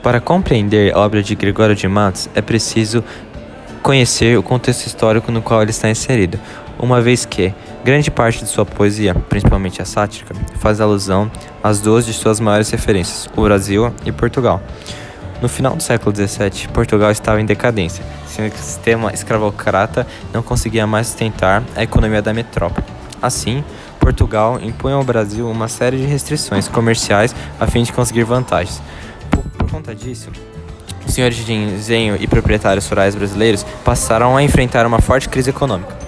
Para compreender a obra de Gregório de Matos, é preciso conhecer o contexto histórico no qual ele está inserido, uma vez que grande parte de sua poesia, principalmente a sátira, faz alusão às duas de suas maiores referências, o Brasil e Portugal. No final do século XVII, Portugal estava em decadência, sendo que o sistema escravocrata não conseguia mais sustentar a economia da metrópole. Assim, Portugal impunha ao Brasil uma série de restrições comerciais a fim de conseguir vantagens. Por conta disso, os senhores de engenho e proprietários rurais brasileiros passaram a enfrentar uma forte crise econômica.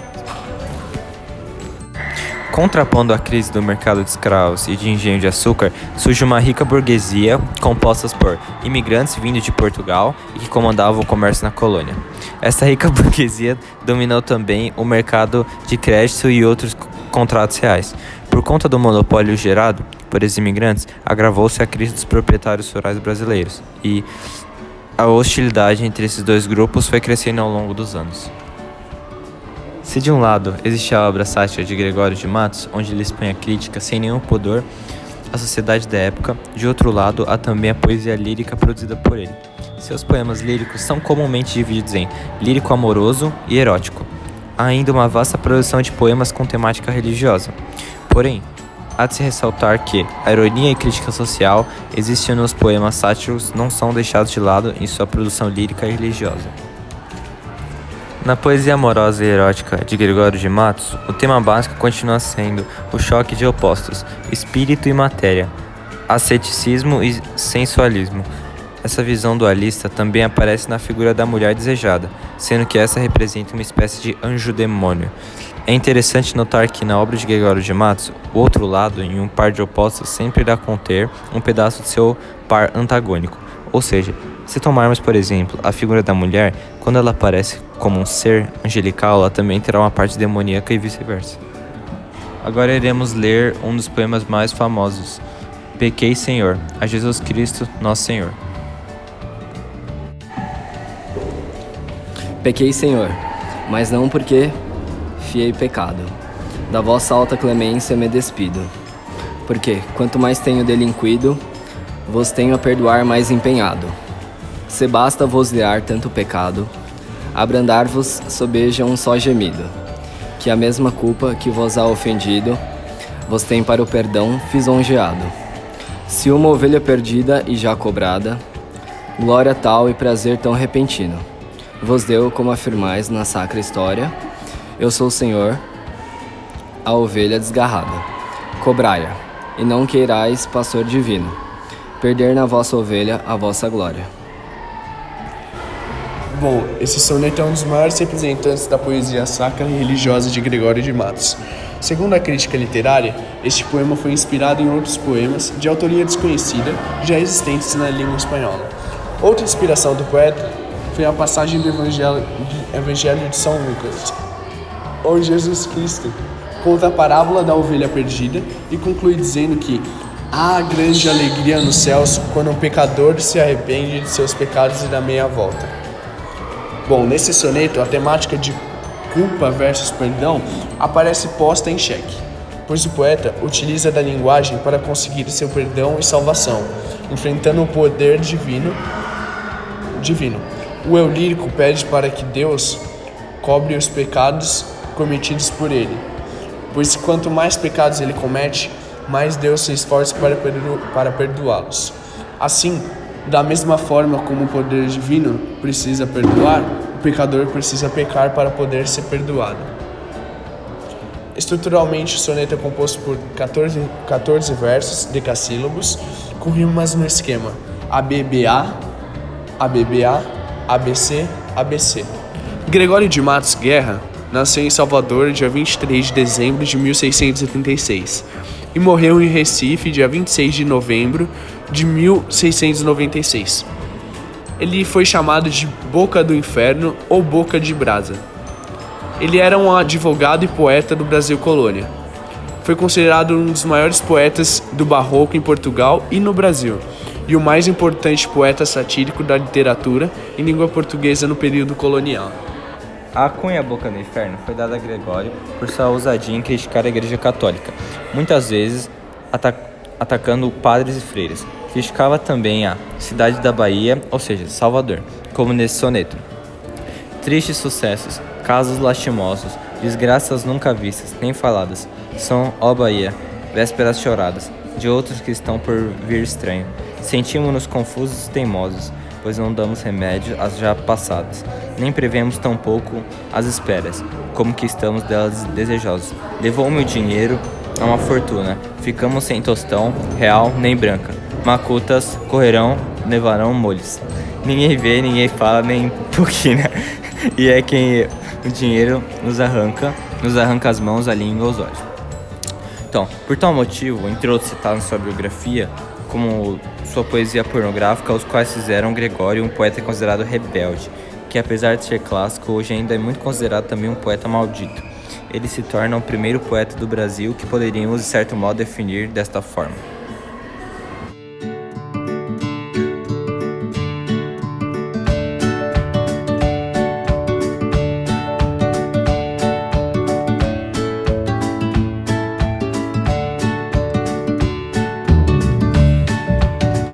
Contrapondo a crise do mercado de escravos e de engenho de açúcar, surge uma rica burguesia composta por imigrantes vindos de Portugal e que comandavam o comércio na colônia. Essa rica burguesia dominou também o mercado de crédito e outros contratos reais. Por conta do monopólio gerado por esses imigrantes, agravou-se a crise dos proprietários rurais brasileiros e a hostilidade entre esses dois grupos foi crescendo ao longo dos anos. Se de um lado existe a obra sátira de Gregório de Matos, onde ele expõe a crítica sem nenhum pudor à sociedade da época, de outro lado há também a poesia lírica produzida por ele. Seus poemas líricos são comumente divididos em lírico amoroso e erótico. Há ainda uma vasta produção de poemas com temática religiosa. Porém, há de se ressaltar que a ironia e crítica social existem nos poemas sátiros não são deixados de lado em sua produção lírica e religiosa. Na poesia amorosa e erótica de Gregório de Matos, o tema básico continua sendo o choque de opostos, espírito e matéria, asceticismo e sensualismo. Essa visão dualista também aparece na figura da mulher desejada, sendo que essa representa uma espécie de anjo-demônio. É interessante notar que na obra de Gregório de Matos, o outro lado, em um par de opostos, sempre irá conter um pedaço de seu par antagônico, ou seja, se tomarmos, por exemplo, a figura da mulher, quando ela aparece como um ser angelical, ela também terá uma parte demoníaca e vice-versa. Agora iremos ler um dos poemas mais famosos, Pequei, Senhor, a Jesus Cristo, nosso Senhor. Pequei, Senhor, mas não porque fiei pecado. Da vossa alta clemência me despido. Porque, quanto mais tenho delinquido, vos tenho a perdoar mais empenhado. Se basta vos liar tanto pecado, abrandar-vos sobeja um só gemido, que a mesma culpa que vos há ofendido, vos tem para o perdão lisonjeado. Se uma ovelha perdida e já cobrada, glória tal e prazer tão repentino, vos deu como afirmais na sacra história, eu sou o Senhor, a ovelha desgarrada. Cobrai-a, e não queirais, pastor divino, perder na vossa ovelha a vossa glória. Bom, esse soneto é um dos maiores representantes da poesia sacra e religiosa de Gregório de Matos. Segundo a crítica literária, este poema foi inspirado em outros poemas de autoria desconhecida já existentes na língua espanhola. Outra inspiração do poeta foi a passagem do Evangelho de São Lucas, onde Jesus Cristo conta a parábola da ovelha perdida e conclui dizendo que há grande alegria nos céus quando um pecador se arrepende de seus pecados e dá meia volta. Bom, nesse soneto, a temática de culpa versus perdão aparece posta em xeque, pois o poeta utiliza da linguagem para conseguir seu perdão e salvação, enfrentando o poder divino. O eu lírico pede para que Deus cobre os pecados cometidos por ele, pois quanto mais pecados ele comete, mais Deus se esforça para perdoá-los. Assim, da mesma forma como o poder divino precisa perdoar, o pecador precisa pecar para poder ser perdoado. Estruturalmente, o soneto é composto por 14 versos decassílabos, com rimas no esquema ABBA, ABBA, ABC, ABC. Gregório de Matos Guerra nasceu em Salvador dia 23 de dezembro de 1636 e morreu em Recife dia 26 de novembro de 1696. Ele foi chamado de Boca do Inferno ou Boca de Brasa. Ele era um advogado e poeta do Brasil Colônia. Foi considerado um dos maiores poetas do Barroco em Portugal e no Brasil, e o mais importante poeta satírico da literatura em língua portuguesa no período colonial. A alcunha Boca do Inferno foi dada a Gregório por sua ousadia em criticar a Igreja Católica, muitas vezes atacando padres e freiras. Criticava também a cidade da Bahia, ou seja, Salvador, como nesse soneto. Tristes sucessos, casos lastimosos, desgraças nunca vistas, nem faladas, são, ó Bahia, vésperas choradas, de outros que estão por vir estranho. Sentimos-nos confusos e teimosos, pois não damos remédio às já passadas, nem prevemos tampouco as esperas, como que estamos delas desejosos. Levou-me o dinheiro a uma fortuna, ficamos sem tostão, real nem branca, macutas correrão, levarão molhos. Ninguém vê, ninguém fala, nem pouquinho, e é quem o dinheiro nos arranca as mãos, a língua, os olhos. Então, por tal motivo, entre outros citados em sua biografia, como sua poesia pornográfica, os quais fizeram Gregório um poeta considerado rebelde, que apesar de ser clássico, hoje ainda é muito considerado também um poeta maldito. Ele se torna o primeiro poeta do Brasil que poderíamos, de certo modo, definir desta forma.